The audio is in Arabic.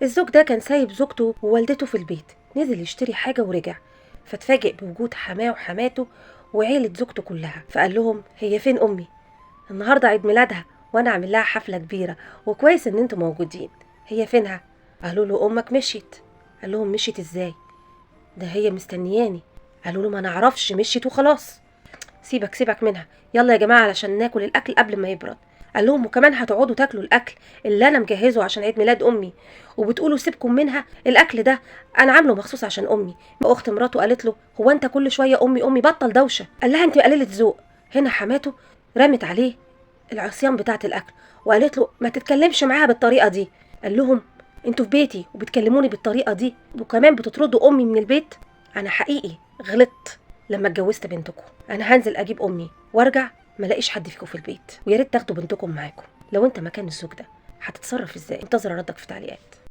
الزوج ده كان سايب زوجته ووالدته في البيت، نزل يشتري حاجة ورجع، فاتفاجئ بوجود حماه وحماته وعيلة زوجته كلها. فقال لهم هي فين أمي؟ النهاردة عيد ميلادها وأنا عامل لها حفلة كبيرة وكويس إن انتوا موجودين، هي فينها؟ قالوا له أمك مشيت. قال لهم مشيت إزاي؟ ده هي مستنياني. قالوا له ما نعرفش، مشيت وخلاص. سيبك منها، يلا يا جماعة علشان ناكل الأكل قبل ما يبرد. قال لهم وكمان هتقعدوا تاكلوا الأكل اللي أنا مجهزه عشان عيد ميلاد أمي وبتقولوا سيبكم منها؟ الأكل ده أنا عامله مخصوص عشان أمي. أخت مراته قالت له هو أنت كل شوية أمي أمي، بطل دوشة. قال لها أنت قليلة ذوق. هنا حماته رمت عليه العصيان بتاعة الأكل وقالت له ما تتكلمش معاها بالطريقة دي. قال لهم انتوا في بيتي وبتكلموني بالطريقة دي وكمان بتطردوا أمي من البيت؟ أنا حقيقي غلطت لما اتجوزت بنتكم. انا هنزل اجيب امي وارجع ما الاقيش حد فيكم في البيت، ويا ريت تاخدوا بنتكم معاكم. لو انت مكان الزوج ده هتتصرف ازاي؟ انتظر ردك في تعليقات.